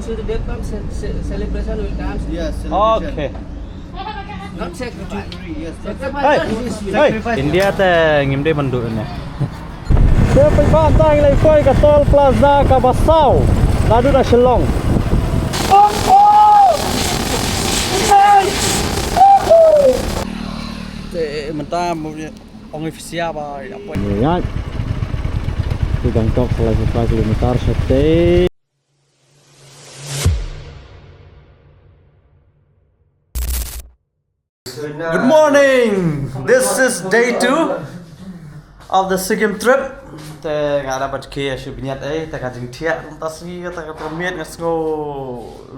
to the Vietnam celebration will dance. Yes, celebration. Okay. Not sacrifice. Yes. Sacrifice is India teh ngim deh menduknya. Saya pergi pantai lagi koi ke Tol Plaza Kabasau, lalu dah Shillong. Mentah orang ofisial apa? Ya. Di Bangkok selagi 5 kilometer stay. Good morning. This is day 2 of the Sikkim trip. Te ngada bat kia shu binyat te kajing thiak tas ni ta miet ngasgo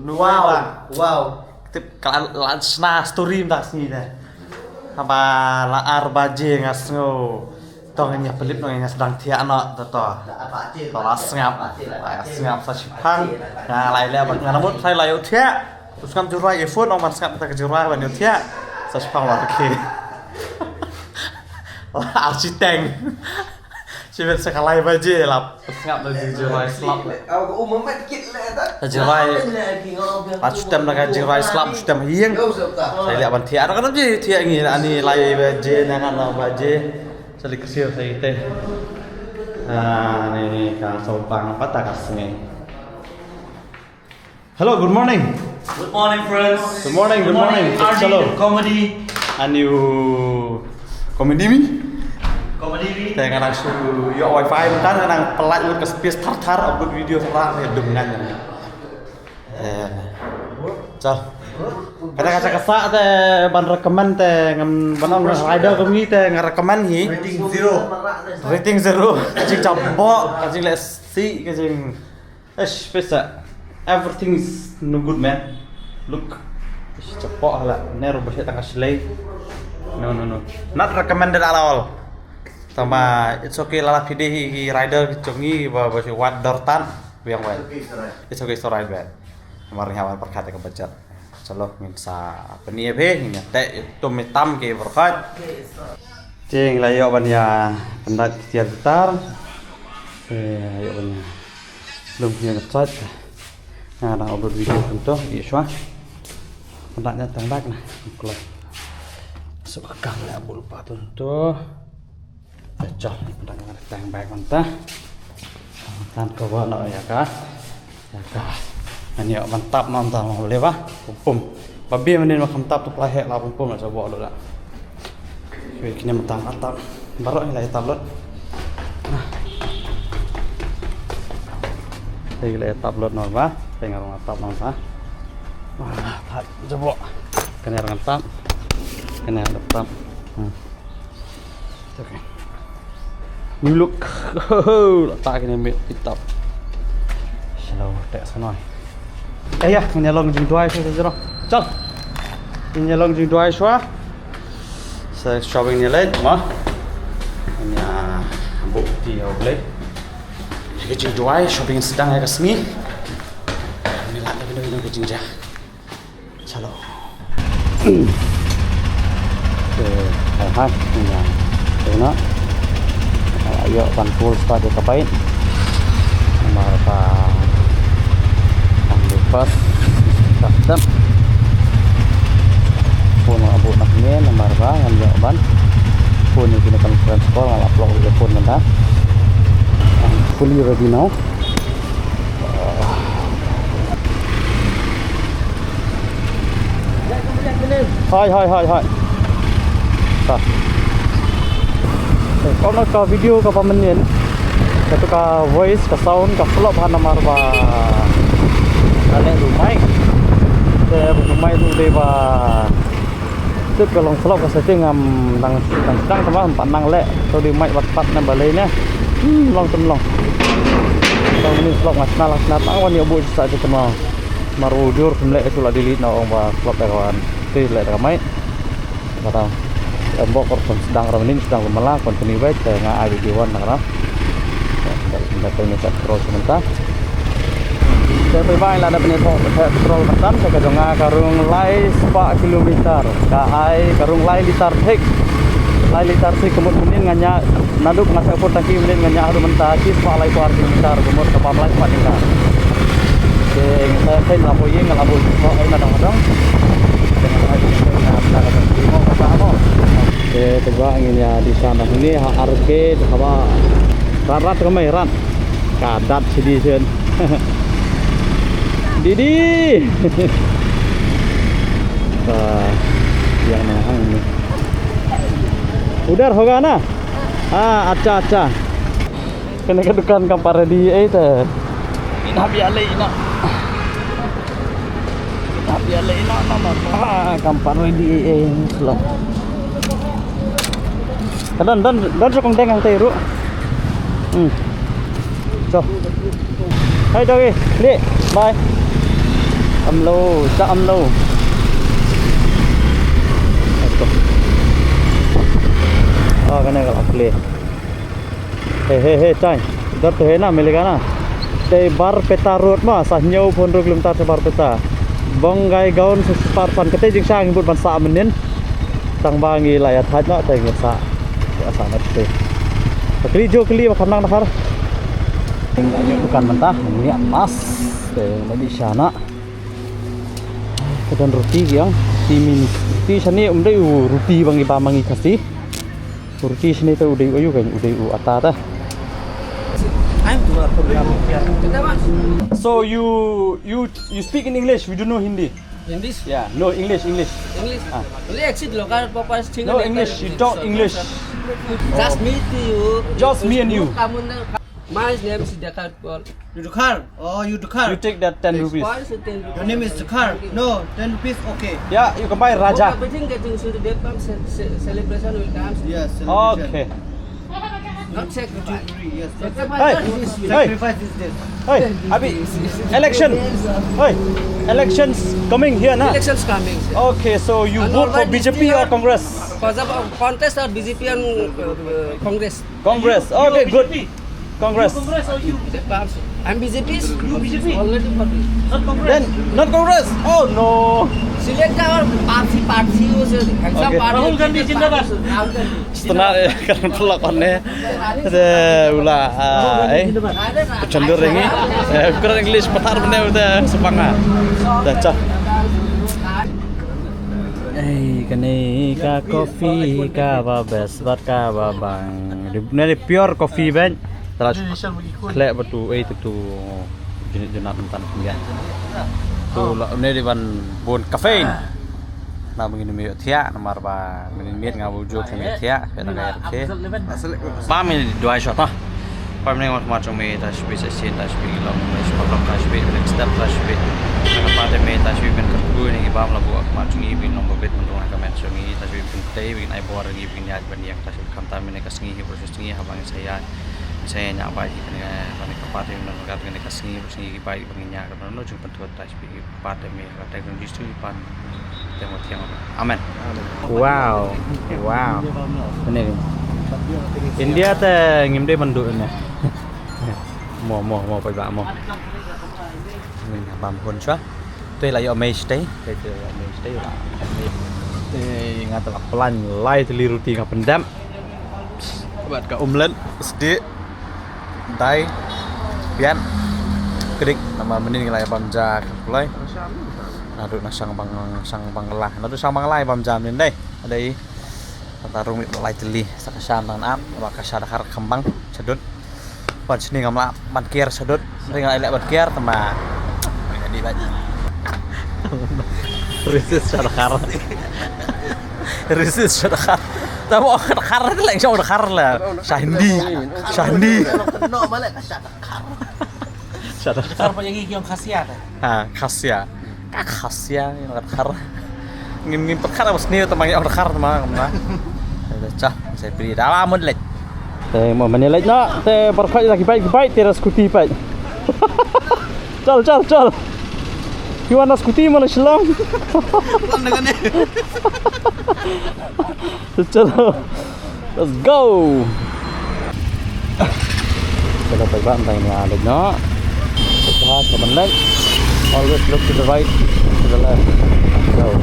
nuwa. Wow. Tip kalan sna story tas ni dah. Apa la arbaje ngasgo tong nya pelip nang sedang thiak no to. Tola sengap. Sengap sa chipang. Nah lai le bat nganamut sai lai thiak. Terus kan jurai iPhone orang sengap ta jurai ban thiak. Sa chipang war ke. Architect.ชีวิตสักอะไรไปเจล่ะงับเลยจีไรสลับเอาอุ้มมันกินเลยนะจีไรปัจจุบันนักจีไรสลับปัจจุบันเฮียงใส่เหลี่ยมบันเทียเราก็ต้องจีเทียงงี้อันนี้ไล่ไปเจนะครับเราไปเจสลิกเสียวใส่เต้นี่การส่งปังปัตตากัสไง Hello, good morning. Good morning, friends. Good morning, good morning. Hello. Comedy. And you comedy me? Comedy. Saya kadang suruh yo wifi bentar kadang pelak ke space tar upload video serang ya dengan Chal. Kadang kaca kesak teh ban rekomen teh ngam ban rider kami teh ngarekomen hi. Rating 0. Kacing cabok, kacing let's see, kacing pesa. Everything is no good man. Look. Cabok lah. Nero bahasa tangga selai. No. Not recommended at all. Sama it's okay lah video rider jongi ba wat dortan biang wan it's okay so right bad kemarin hawan perkat ke bacat salo minsa peni be ni te tum mitam ke berkat cing layo ban ya pendat tiar gitar ayo ban belum punya ngecat nah dah upload video contoh iswa pendatnya tangdak nah kalau sebakang lah lupa contoh Cocok ni pedang tang baik mantah. Tan kawa nak ya kah? Ya kah. Ani mantap mantap boleh bah? Pumpum. Babi mending makan tap tu pelahek lah pumpum nak coba dulu dah. Kini mentang atap. Baru ni lah atap lot. Đây là atap lot nol bah. Tengok orang atap nol bah. Wah, tak coba. Kena orang atap. Kena atap. Okay. New look. Letak kena ambil hitap. Slow tak sanoi. Ya, menyalong jing dua saja jero. Chal. Menyalong jing dua swa. Saya shopping ni lain, mah. Hanya bukti boleh. Jika jing dua shopping sedang agak seni. Ni lah benda-benda jing jah. Chalo. Hai, punya. Tengok. Ayo pantul pada kapain nomor apa lepas custom phone abu nak ni nomor apa yang jawaban phone ini kan conference call malah upload ke phone nanti fully ready now hai tak kau nak ka video ka pamenin satu ka voice ka sound ka flop han nomor ba ale rumai rumai tu de ba tu kalau flop ka setting ngam nang sama empat nang le tu di mic bat na balai ne long kalau ni flop ngasna tang wan yo bu sa tu kena maru dur semle itu lah delete na orang ba flop kawan tu le ka mic kata Mbok korban sedang ramenin sedang gemelah continue baik dengan video one nak kita punya scroll sebentar saya bye lah ada penyokong scroll mentan saya kedonga karung lai 4 kilometer kai karung lai litar sik kemudian nganya naduk ngasa pun taki kemudian nganya haru mentaki 4 lai 4 kilometer kemudian kapal lai 4 kilometer Saya ngelapo ye ngelapo kok ay nadang-nadang. Dengan aja nakakatawa mo kasama. Coba ingin ya di sana ini arke hawa rat kemai rat. Kadat sedih. Didi. Yang mahal ini. Udar hoga na. Acha. Kena ke dukan kampar di itu. Ina biale ina. Biale ina nama. Kampar di slow. Dan sokong tengang teru. So. Hai dogi, li, bye. Amlo, sa amlo. Ito. Kena kalau play. He, cai. Dar tu na milega na. Te bar peta road ma sah nyau pon ro kilometer se bar peta. Bonggai gaun se par pan kete jing sang ibut ban sa menin. Tang bangi layat hat na te ngesa. Asa na te. Kali jo kali makan nakar. Bukan mentah, ini emas. Tadi sana. Dan roti yang timin. Roti sini umdai roti bangi pamangi kasih. Roti sini tu udai ayu kan udai ata. So you speak in English? We don't know Hindi. English? Yeah, no English. English? Only exit local papa single. No English. You talk English. Just me to you. Just me and you. My name is Dakar Paul. You Dakar? Oh, you Dakar. You take that 10 rupees. Your name is Dakar. No, 10 rupees. Okay. Yeah, you can buy Raja. Everything getting to the Depam celebration will come. Yes. Okay. Not sacrifice. Yes. Hey. Sacrifice is this. Hey, Abi, election. Hey, elections coming here now. Elections coming. Okay, so you vote for BJP or Congress? For the contest or BJP and Congress. Congress. Okay, good. Congress. I'm BJP. You already for me. Then not Congress. Oh no. Select our party was Okay. Rahul Gandhi Jindabad. Setelah kan pelakonnya ada ulah cendur ini kurang English petar bener udah semangat dah cah kene ka kopi ka babes bat ka babang ini pure coffee bang terus klek betul itu tuh jenis mentan ya tuh ini di ban bon kafein nah begini mi thia nomor ba min miet ngabu jo mi thia kena kaya ke ba mi dua shot ah pa mi ngot macam mi tas bi sin tas bi long mi problem tas bi next step tas bi na pa de mi tas bi ben ku ni ba la bu macam ni bi nomor bet untuk nak men so ni tas bi ben tei bi nai bor ni bi nyat ben yang tas kam ta mi ne kasngi hi proses ni habang saya nyak bai ni ni pa de non ga ni kasngi bai bang nyak no jung pen tas bi pa de mi ka teknologi tu pan Amen. Wow. Ini India teh ngimde menduk ini. Mau phải bạn mau. Mình làm hồn chua. Đây là amazed đấy. Đây là amazed đấy là. Đây ngata pelan lai teli roti ngap pendam. Buat ka umlen sedih. Dai pian. Kedik nama menin ngelai bamja mulai. Nadu sang banglah nadu sang banglai bam jam ni đây ở đây ta rung lại teli sakasan tangan ap maka sadakar kembang sedut pan sini ngamla ban kier sedut ringal elek ban kier tema jadi baik risis sadakar ta mau sadakar itu lek jauh sadakar lah sandi No, malak sadakar. sadakar punya gigi yang khasiat. khasya khasya yang dakar ngin perkara mas ni temang yang dakar temang na cah saya beli dalam menit teh mau menilai nak teh perkara lagi baik teras skuti baik cal gimana skuti mana selang Dengan ni. Chalo let's go kita terbang tanya ada nak kita sebentar always look to the right, to the left. Go. Oh,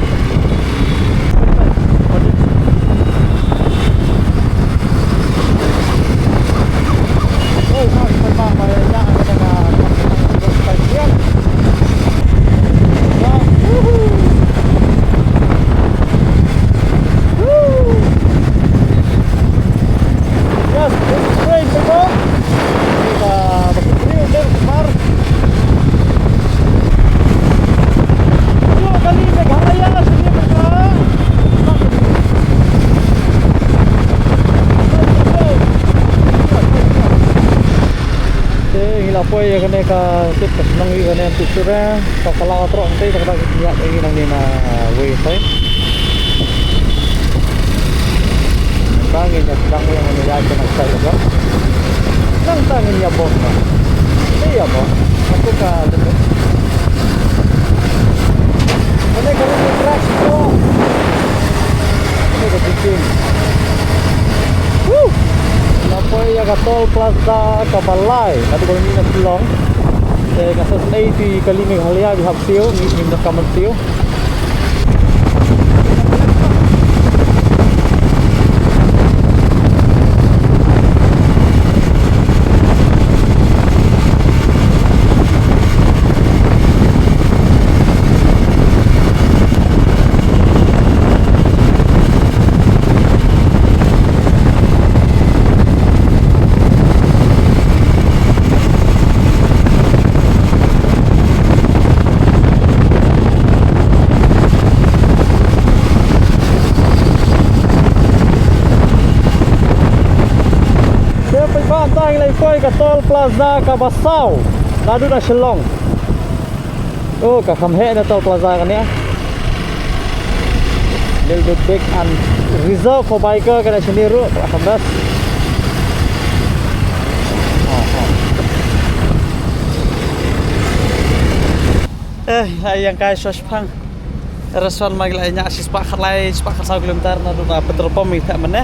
apa ya kena ka tip senang ni kena tuturnya kalau terus nanti kita lihat lagi nang ni na way saya tangin ya sedang yang menilai kena saya juga nang tangin ya bos iya bos aku ka ini kalau ni crash tu ini ke bikin Kenapa ya ke tol Plaza Kabalai Kata kalau ni nak silong Saya kasih senai di kali Meghalaya di hap siu Ni dah kamar siu Pantang lai koi ke tol Plaza Kabasau Ladu dah Shillong. Oh ka khamhe na tol Plaza kan ya. Little bit big and reserved for biker kana sendiri khambas. Yang kai sos phang. Restoran maglainya asis pak khalai 1 kilometer na du petrol pom mi tak meneh.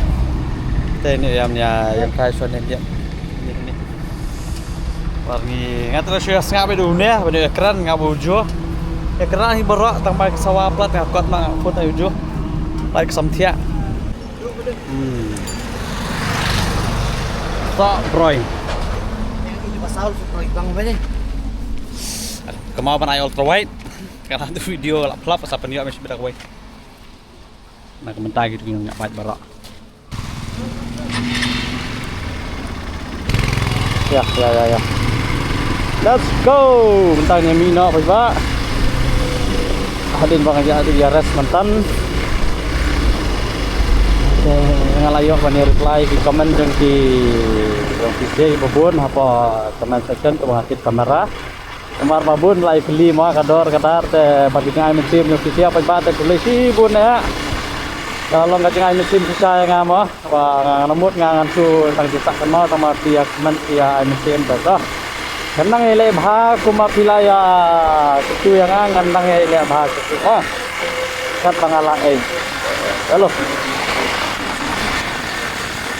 Ini yamnya yang kai sos dia. Wargi ngatro syas ngabe dunia bade ekran ngabu jo ekran hi berak tang bai sawa plat ngakot mang put ayu jo bai samthia tak broy Di pasal supaya bang apa ni? kemau panai ultra wide karena tu video lap lap pasal penio masih bedak wide nak komentar gitu nyak bai berak ya let's go mentangnya Mina Pak hadin bang aja di res mantan ngalayok bani reply di komen jeung di video babun apa comment section tu hakit kamera kemar babun lai beli mah kador kadar teh bagi ngai mesin yang official Pak teh tulis bun ya kalau enggak ngai mesin susah yang mah wa ngamut ngangan su tang disak mau sama dia comment dia mesin dah Kenang ile bha kuma pilaya itu yang nang ile bha itu kat pangalang halo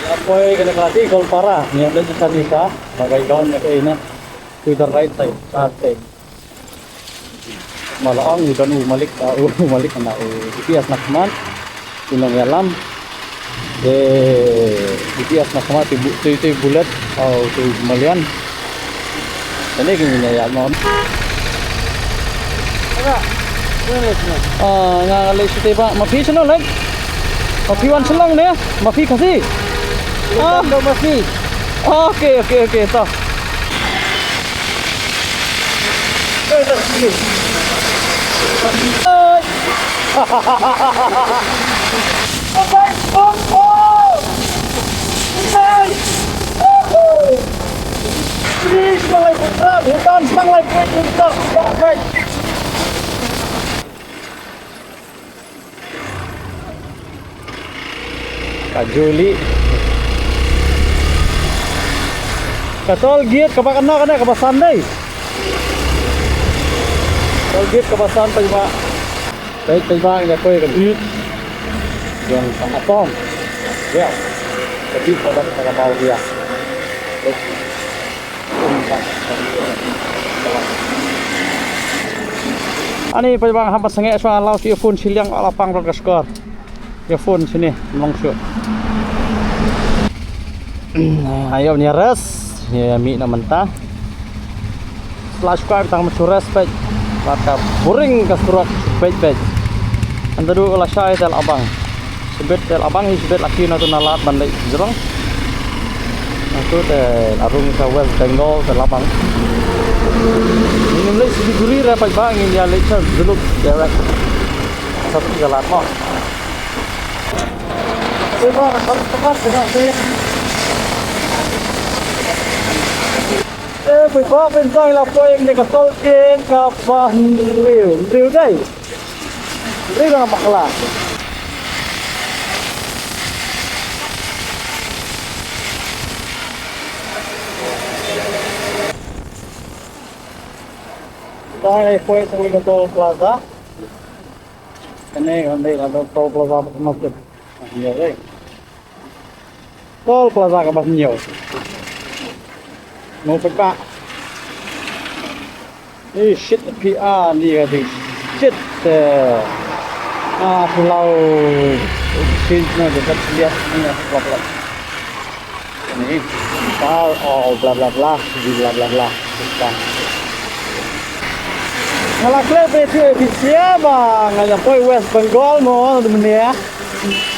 ya poi kena kati gol parah ni ada susah bisa bagai daun ke ini to the right side sate malaong ni kan malik na GPS nakman tinong yalam GPS nakman tu bulat atau tu malian ini gini ya non. Ngalai situ pak, mafi senang lagi. Mafi wan senang deh, mafi kasih. Mafi. Oke, toh. Please, malay putra, hutan, senang lagi putra, okay. Kak Juli, katol giat kapan kena kebasan deh. Tol giat kebasan pajma, baik pajma ini koi kan giat, yang sangat tom, ya, tapi pada kita mau dia. Ani pajbang hampat sengek soal lau si phone siliang lapang roda skor. Ya phone sini langsung. Ayo nyeres, ya mi na mentah. Setelah subscribe tang mencures page, maka boring ke surat page. Anda dulu lah syai tel abang. Sebet tel abang ini sebet laki na tu nalat bandai jerong. Itu tel arung ke West Bengal tel abang. Ini mulai sedih gurih rapat bang ini dia lecture dulu direct satu jalan mau. Tempat dengan saya. Bây giờ bên trong là quay anh cái tôi trên cả phần rìu đây. Đây là bạc là. Đây quay sang cái Toll Plaza. Cái này còn đây là Toll Plaza masuk. Nhiều đây. Toll Plaza các bạn nhiều. Mau petak. Shit PR ni kata. Shit. Pulau Sini dekat lihat ni apa. Ini tal bla bla bla, bla bla bla. Kalau klub itu siapa? Ngajak koi West Bengal mau temen ya.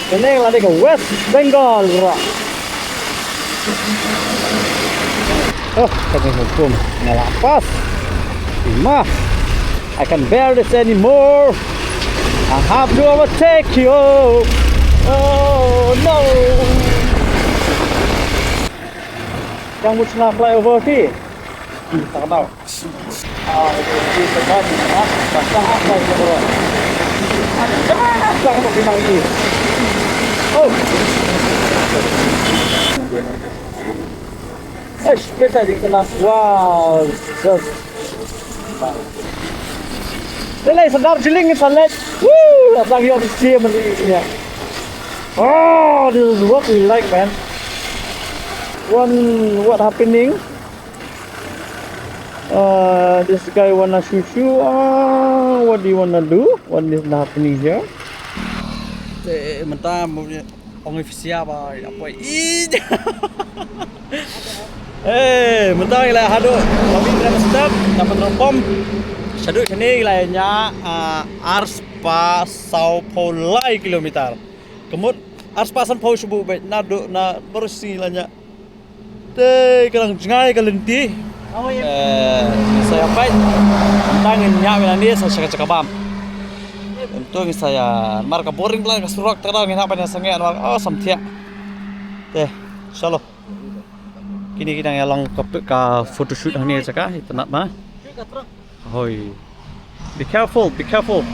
Ini lagi ke West Bengal, bro. Oh, kata hukum ngelapas. Imah, I can bear this anymore. I have to overtake you. Oh no. Yang musnah flyover sih. Tak tahu. Itu sebab pasang apa itu bro? Pasang apa pinang ini? Oh. Kita di kelas. Wow, just. Đây này sẵn đạp chilling in sunlight. Woo, that's like the steam and the oh, this is what we like, man. What happening? This guy wanna shoot you. What do you wanna do? What is happening here? Mentah ông siapa apa ini? Mentah lah hado. Kami dalam step dapat teropom. Sadut sini lainnya Arspa Sao Paulo kilometer. Kemudian Arspa San Paulo subuh nado na bersih lainnya. Teh kerang jengai kalenti. Saya baik tangin nyak ini saya cakap bam. Untung saya marka boring lah kesurak terang ini apa yang sangat oh samtia. Teh, shalom. Kini kita ngelang ke photoshoot ini cakap itu nak mah. Hoi. Be careful, be careful.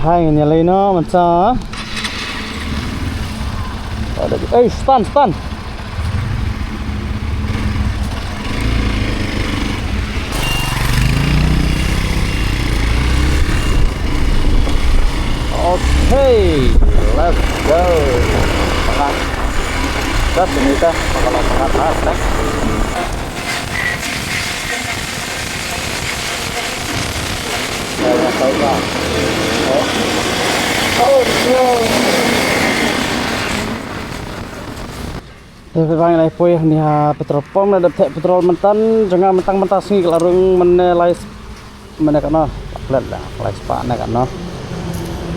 Hai ini lain no macam. Ada stand. Okay, let's go. Dah ini dah bakal sangat dah. Bang lai poi ni petrol pom ada petrol mentan jangan mentang-mentang sini larung menelai mana kana pelat lah lai spa na kana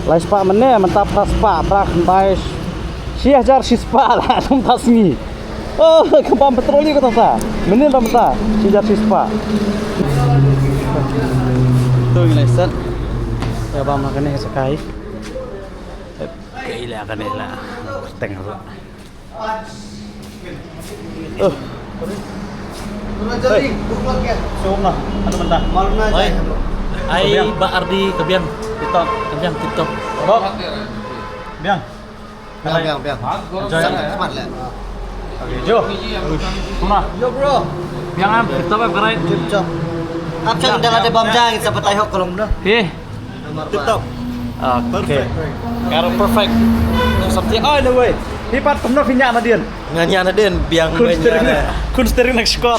lai spa mana mentap spa trak bai sia jar si spa lah mentang sini oh kebam petrol ni kata sa menil mentah si jar si spa tu lai set ya bang makan ni sekai kailah kan lah tengah Jadi, buklok ya. Sumna, ano man ta? Malum na Oi. dyan. Ay ba Ardi Kabiang. TikTok. Kabiang TikTok. Bok. Biang. Biang. Semat lah. Oke, Jo. Sumna. Yo bro. Biang am TikTok ba berai? Cip. Action dah ada bam jang sa patay hok kolom dah. TikTok. Oke. Karo perfect. Sampai oh no way. Lipat penuh minyak Madian. Nganya na din biang Kun steering nak skor.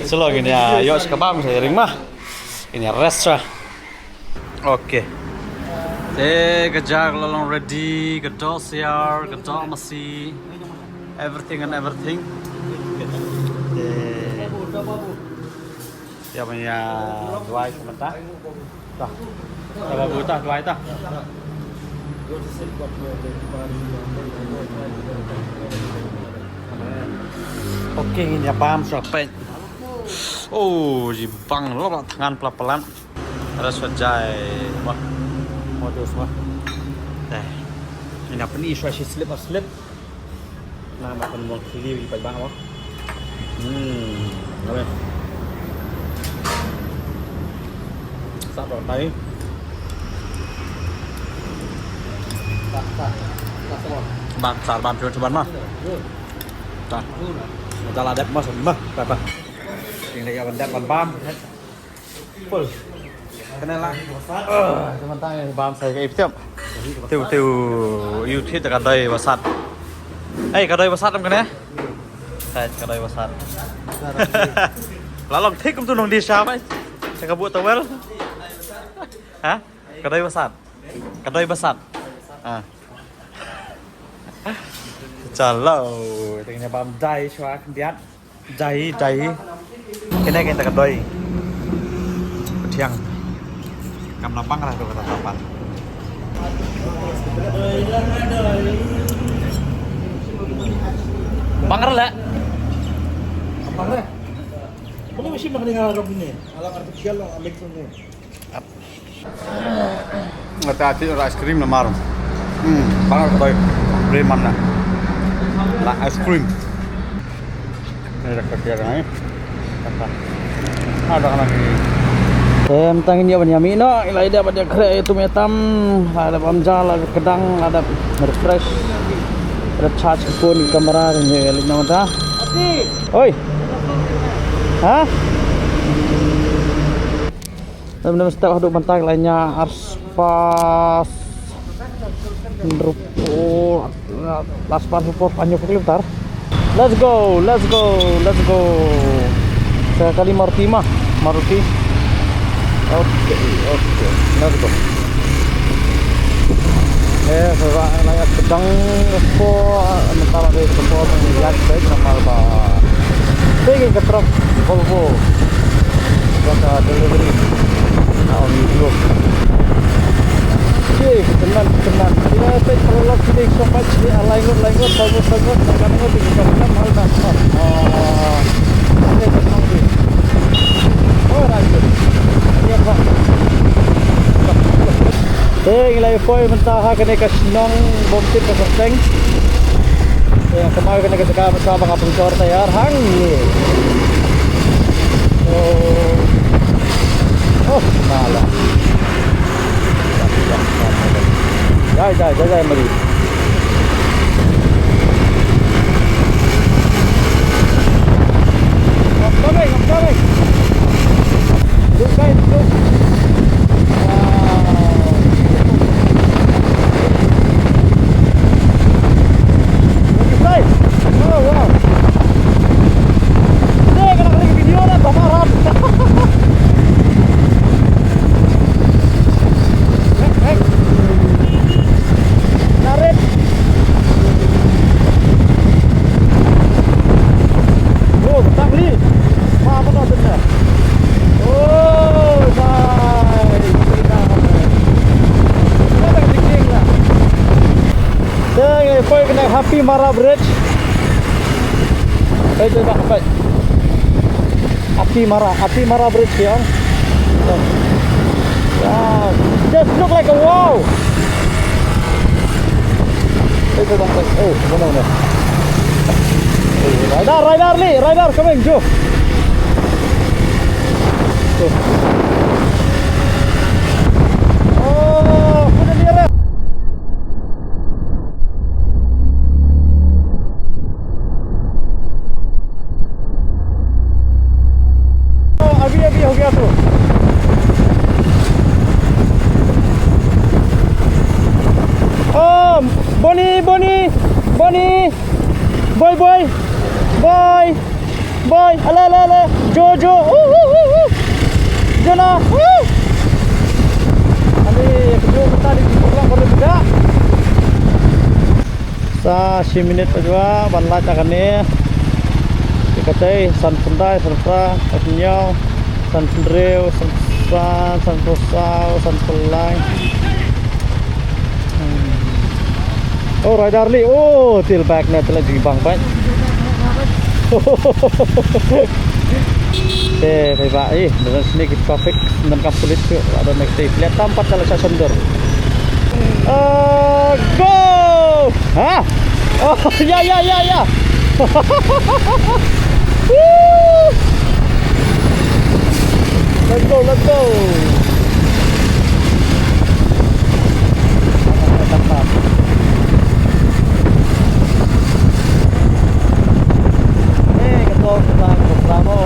Selo gini ya, yuk sekabam saya ring mah. Ini rest. Oke. Kejar lolong ready, gedor siar, gedor masih everything and everything. Ya punya dua sebentar. Tah. Coba buta dua itu. Oke, ini apa sampai. Oh, jibang lo tangan pelan-pelan. Harus sajai. Wah. Modus wah. Ini apa nih? Slip. Nah, makan mau sili di bang apa? Apa? Sắp vào tay. Bạn sạt bạn cuốn mà. Rồi. Kita lah đẹp mas mah, apa? Yang dia ban đẹp ban bam. Full. Kenal lah. Sementara bam saya ke iftiam. Tiu yêu thiết cả đây và sạt. Ê, cả đây và sạt không cái này? Đây, cả đây và sạt. Lá lòng thích cũng tôi nông đi sao vậy? Saya kabut tau wel. Hah? Kedai besar. Kedai besar. Ah. Chalo, tengnya bam dai chua diat. Dai. Cái này kita kedai. Tiang. Kam lampang lah tu kata lampang. Banggar lah. Apa deh? Boleh mesti nak dengar alam ini. Alam artificial lah, ambil ni. Hati-hati ice cream na marong. Bangar kedai. Preman na. La ice cream. Ini dah kerja dah ni. Ada lagi. Tentang ini apa ni? No, ilai dia pada kere itu metam, ada pamjal, ada kedang, ada refresh, ada charge phone di kamera ni. Lihat nama dah. Oi. Hah? Teman-teman setiap hidup bentar lainnya Arspas Rupo Laspan support panjang kali bentar. Let's go. Sekali Maruti. Oke. Let's go. Saya layak sedang support mentara dari support melihat baik sama apa. Saya ke truk Volvo. Buat delivery. Now you look. Okay, tenang. Kita kalau lagi sini sampai sini laingot, sangat terkadang tinggal hal dah. Ini tenang ni. Oh, right. Ini apa? Ilai foi mentah kena kasnong bomtit ke seng. Yang kemarin kena kesaka bersama dengan pencor tayar hang ni. Oh, malah. Jai mari. Coming. Look guys, look. Wow. Ini kena kali video lah, kamaran. Narik. Oh, tak beli. Apa nak benar? Oh, nice. Kita tinggi lah. Dah, kau kena Happy Mara Bridge. Coba baik. Api Mara Bridge ya. Wow, just look like a wow. Coba baik. Oh, mana? Rider coming, Joe. Oh, sudah dia. अभी हो गया तो boy ala Jojo Jona ali kedua tadi pulang baru juga sa 10 minit juga banla cakane dikatai san pendai serta atnyau san pendreu san posau san pelai. Oh, rider li. Oh, til back na telah di bang pan. Bye bye. Dengan sini kita traffic dan kampulit tu ada next day. Lihat tempat kalau saya sender. Go! Ha? Oh, ya. Let's go. Mantap. Ketua pertama.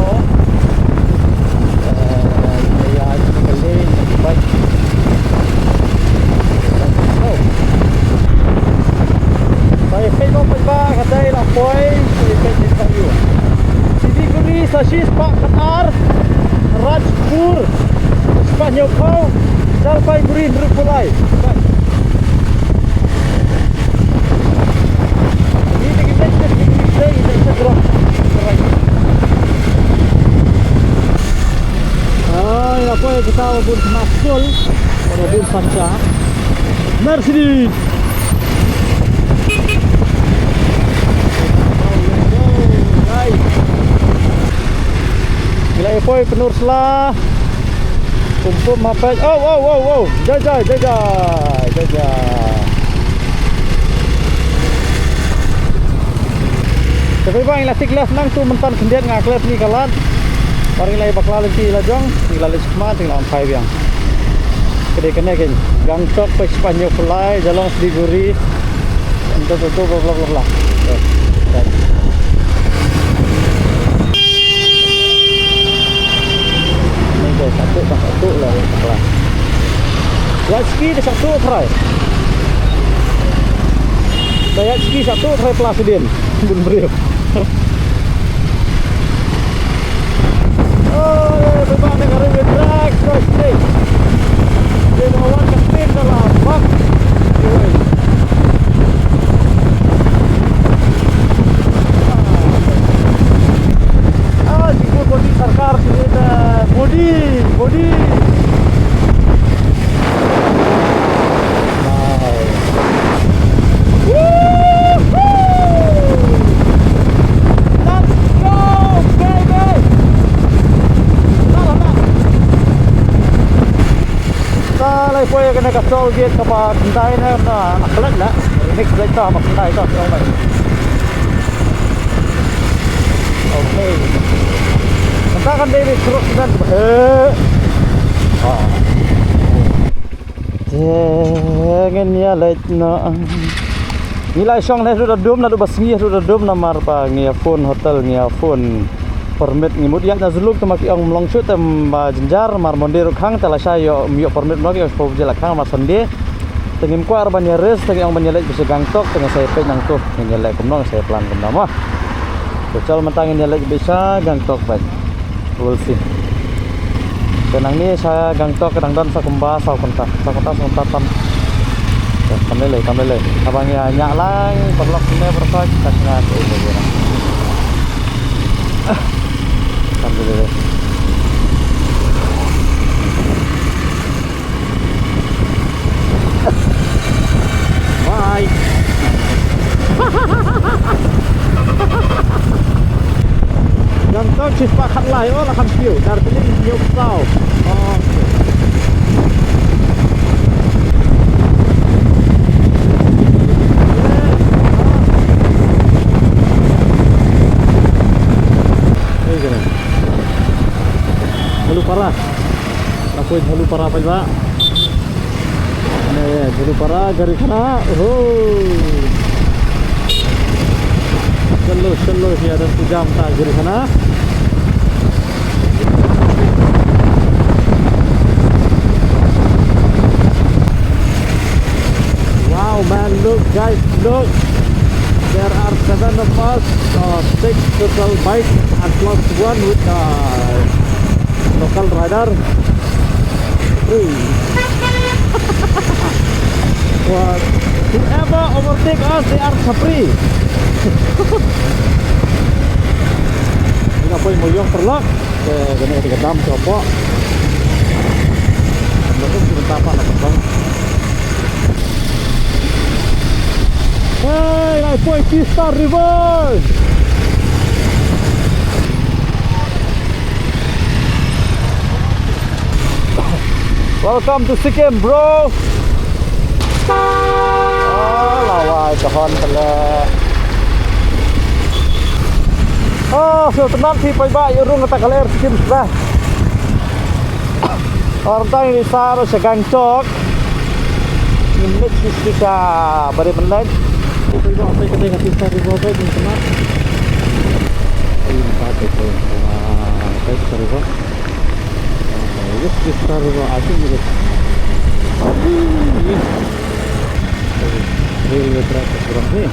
Ya, kali baik. Saya pegang pegang kadai lah poin. Saya pegang kayu. Sidiguri Sashis Pak Qatar Rajpur Spanyol kau Salpai Green Rupulai. Ini kita segera. Ya apa kita pun masuk pada bun panca. Mercedes. Gila epoi penur selah kumpul mapet. Oh jajah tapi bang lasik las nang tu mentan kendian ngaklet ni kalat paring lai bakla lagi lajong tinggal semua tinggal ampai biang kede kene ken Gangtok pe Spanyol Fly jalan Sidiguri untuk bla bla. Satu lah kelas. Yatski ada satu try. Yatski satu try Plasidin. Bun beriuk. Oh, bebas negara drag cross stage. Dia lawan kapten dalam bak. Jika bodi sarkar sini dah bodi. Kaya kena kasol dia kapag hintay na nakalag na next light to maghintay to okay kantakan David cross dan jangan ya light na nilai syong na sudah dum na dubas ngi sudah dum na marpa ngi phone hotel ngi phone permit ngimut ya na zuluk temaki ang mlongsu tem jenjar mar mondir khang tala sayo mio permit mlagi os po jela khang mar sonde tengim ko arban ya res tengim ang banyalek bisa Gangtok tengah saya pe nang tuh nyelek kumnong saya plan kumna mah kecal mentangin nyelek bisa Gangtok baik we'll see tenang ni saya Gangtok kadang dan sa kumba sa kontak tam kami le abang ya nyak lang perlok ne berkot kasngat alhamdulillah. Bye. Gangtok cispa khat lai oh la kham piu dar tini nyuk sao. Halu parah. Aku halu parah apa juga? Nih, halu parah dari sana. Selo sih ada jam tak dari sana. Wow man, look guys, look. There are 7 of us, 6 total bike and plus 1 with local rider. Well, whoever overtake us, they are free. Ini apa yang mau yang perlak? Kena dikedam copok. Lalu sebentar apa nak bang? Hey, naik poin Pista Reverse. Welcome to Sikkim, bro. Oh, lawai kahon pala. Oh, so tenan si paiba urung kata kaler skim dah. Orang tang ini saro sa gangcok. Minit sisi ka bare menit. Paiba sampai kita kasih sari bobo di sana. Ayun pa ito. Guys, sari bobo. Yes, sari bobo asin gitu. Ini berapa kurang ni?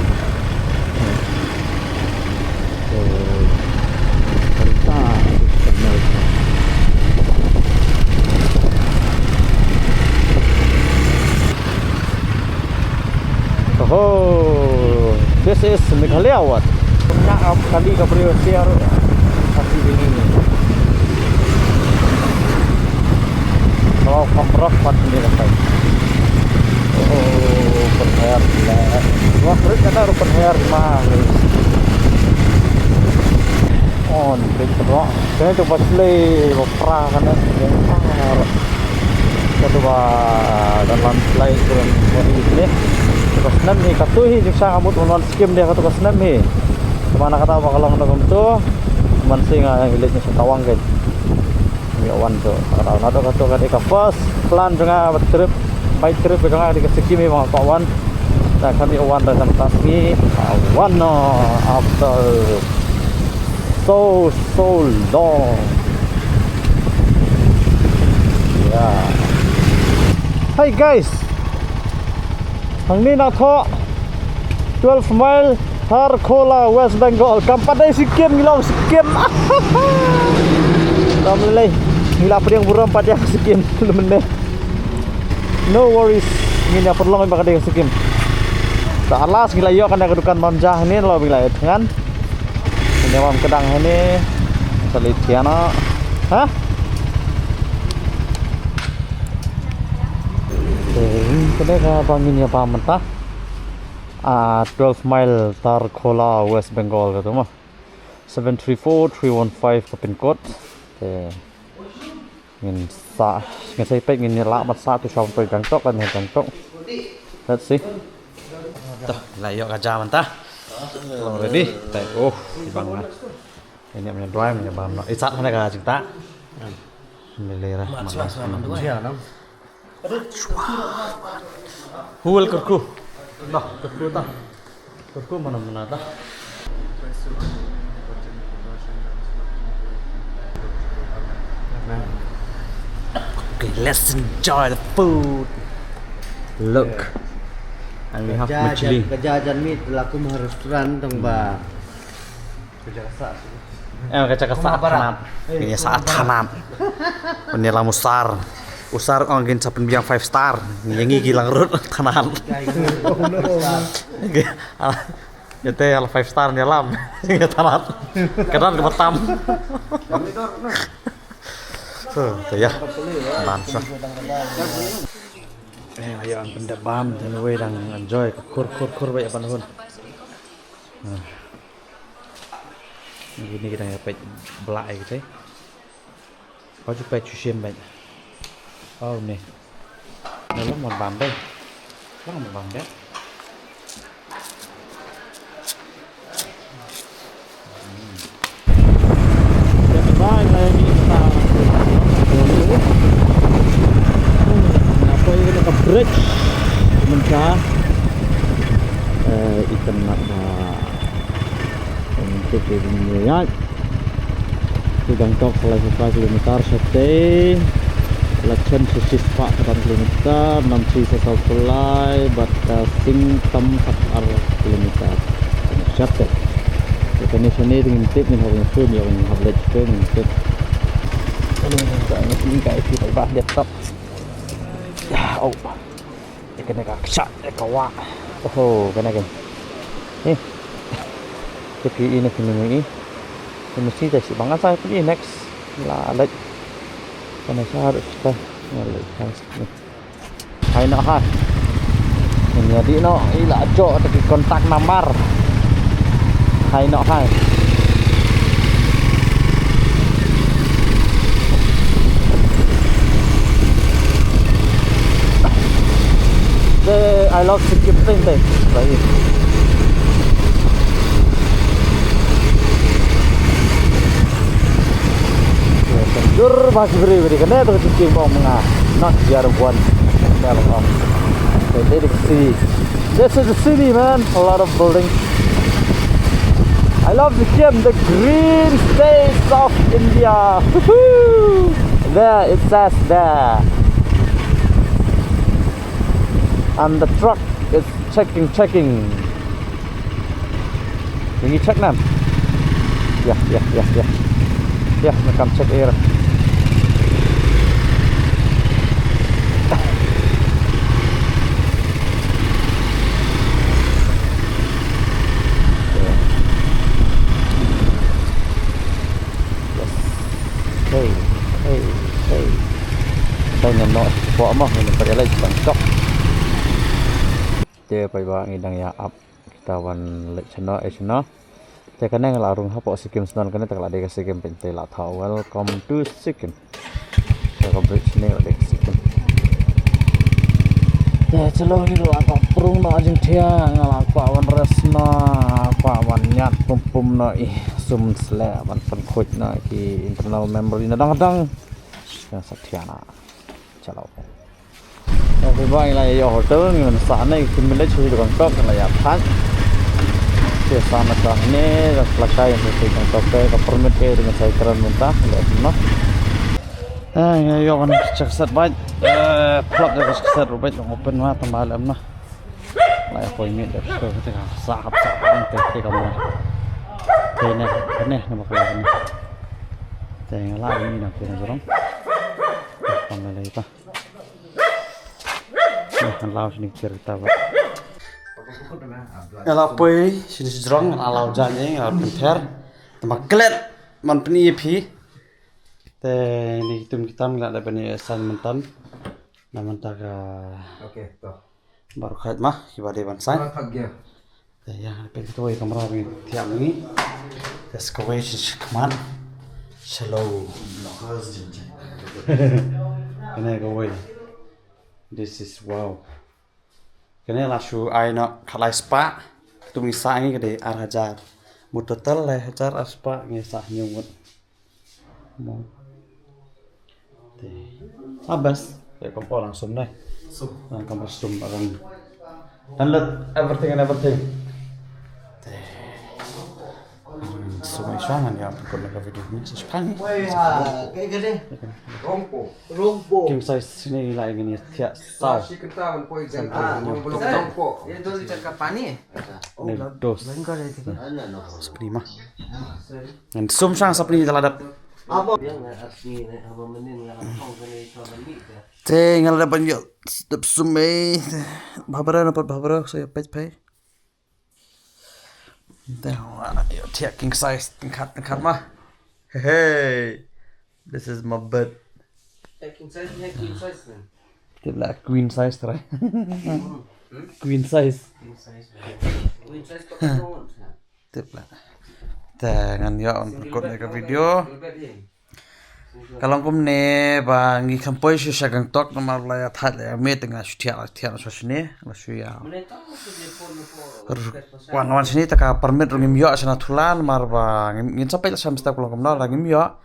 Oh, this is Meghalaya what? Punya kali ke Priosiar kasih ini. Kalau kamera pat ini kan. Oh, penhair lah. Wah, kata penhair mah. On betul. Saya coba play opera kan ya. Coba dalam play kurang ini. Terus nem ni katuhi juga ngamut non skim dia katu kasnem ni. Kemana kata apa kalau nonton tu? Man singa yang ilitnya setawang kan. Ni awan tu. Kalau nado katu kadi ka first plan juga trip bike trip juga di skim ni mga kawan. Dah kami awan dah sampai ni awan after so long. Yeah. Hi guys. Ang ni na to 12 mile Tarkola West Bengal. Kampadai sikit ngilau sikit. Ramlelai. Ngila pedang buram padang sikit meneh. No worries. Ngina perlu baka ding sikit. Sa alas ngila yo kan kedukan mamjah ni lo bila dengan. Ini mam kedang ini selitiana. Hah? Kedai ka bangin ya pa mentah. 12 mile Tarkola West Bengal gitu mah. 734315 ke pin code. Ngin sa ngin sai pek ngin la mat sa tu sampai Gangtok kan Gangtok. Let's see. Tuh, layo ka jam mentah. Kalau ready, oh, bang. Ini punya drive punya bang. Isat mana ka cinta? Melera. Huwal kerku. Dah, kerku dah. Kerku mana-mana dah. Okay, let's enjoy the food. Look. And we have machli. Kejajan mi laku mah restoran tong ba. Kaca saat tanam. Ini saat tanam. Penila musar. Usar angin sapen biang 5 star. Nyanyi gilang rut tanam. Itu al 5 star nyelam. Sing tanam. Kadang kebetam. Tuh ya. Bansa. Ayo ang benda bam dan we dang enjoy kur baik apa nuhun. Gini kita dapat belai gitu. Kau juga cucian baik. Oh nih. Dalam mau bam deh. Lang mau bam deh. Bye lagi kita. Bridge mencah ikan apa untuk ini ya di Gangtok selesai 5 km setting lachan susis pak 8 km 6 sisa Salpulai batasing tempat kilometer setting kita ni sini dengan tip ni orang pun yang hablet pun tip kalau ini kayak kita bah laptop. Oh, ikan nak kacak, kawa. Oh, kena kan? Tapi ini kini mesti tak si bangat saya pergi next lah. Like, kena saya harus kita ngelak ni. Hai nak hai. Ini jadi no, ilah jok tapi kontak nomor. Hai nak hai. I love Sikkim thing right here. Dur bagi beri kena tu cincin bawang mengah. Not the one. Okay, this is the city, man. A lot of buildings. I love the game, the green states of India. Woohoo! There it says there. And the truck is checking. Can you check them? Yeah. Yeah, we come check here. Hey. Đây là nội võ mà mình phải lấy bằng cốc. Dia pai ba ngidang ya up kita wan lek chano chano. Te kana ngala rung hapo sikim snan kana takla de sikim pente la tha. Welcome to Sikkim. Te ko bridge ne de Sikkim. Te chalo ni lo apa prung no jing thia ngala pa wan resna pa wan nyat pum no I sum sle wan pan khoj na ki internal memory na dang yang sathiana chalo. Vì vậy là giờ hotel mình sáng nay khi mình lấy chui được con là ya phát thì sáng nay sáng nay là pakai yang con top ke permit ke dengan saya keren mentah lihat mah yo kan cek set baik plug dari set robot open mah malam nah lại appointment để cho cái thằng sahab anh tới kamu thế này nama kaya ini tengah lah ini nak kena jorong apa lagi pak Lao sini cerita pak. Kalau pui sini jerong alau janye alau penter, tempat kelet man peni pi. Te ni kita nggak ada peni san mentan, namun tak. Oke, toh. Baru kait mah ibadah bansan. Te yang peni tu kamera ni tiap ni. Let's go away keman. Shallow. Kena go away. This is wow. Kena lasu aina kalai spa. Tu misa ni kede arhajar. Mutotal le hajar aspa ngesah nyumut. Mau. Abas. Kayak kompor langsung deh. Kompor sum barang. Download everything. Semua isangan ya pun nak video ni sepanjang. Kayak gede. Rompo. King size ni lagi ni tiap sau. Rompo. Ini tu cakap pani. Ni dos. Seperti mah. Dan sum sang seperti terhadap. Apa? Yang asli ni apa menin yang kong kene coba ni. Tinggal ada banyak step sumai. Babara saya pay. Dah, yo tiap king size tingkat mah. Hey, this is my bed. King size ni king size ni. Tiap queen size terai. Queen size. Queen size kau tahu. Tiap lah. Jangan ya untuk nak video. Kalau kum ne bang ikan poi sih sekarang tok nomor laya thad laya meeting lah tiap sini lah ya. Wan sini tak permit rungim yo sana tulan mar bang ingin sampai sam setiap kalau kum nol rungim yo.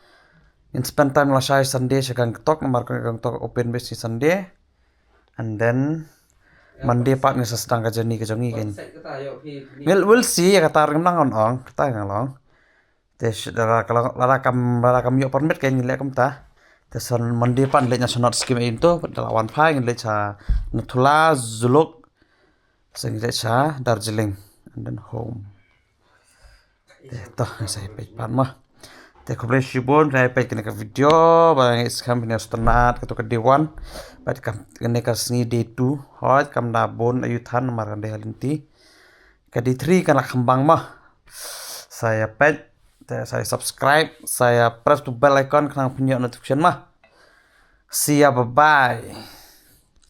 In spend time lah saya Sunday sekarang tok nomor sekarang tok open base Sunday, and then Monday pak ni sedang kerja ni kejongi kan. We'll see ya kata rungim nang on kata ngalong. Tes kalau larakam yo permit kayak nilai kamu ta. Tes Monday pan lenya sonot scheme itu lawan pai nilai cha Natula Zuluk sehingga cha Darjeeling and then home. Toh saya page pan mah. Te koble shibon saya page kena video bang iskam punya stenat ketua dewan. Baik kam kena kasni day 2 hot kam dabon ayutan maran de halinti. Ke day 3 kan kembang mah. Saya page saya subscribe, saya press to bell icon kena punya notification mah. See ya, bye bye.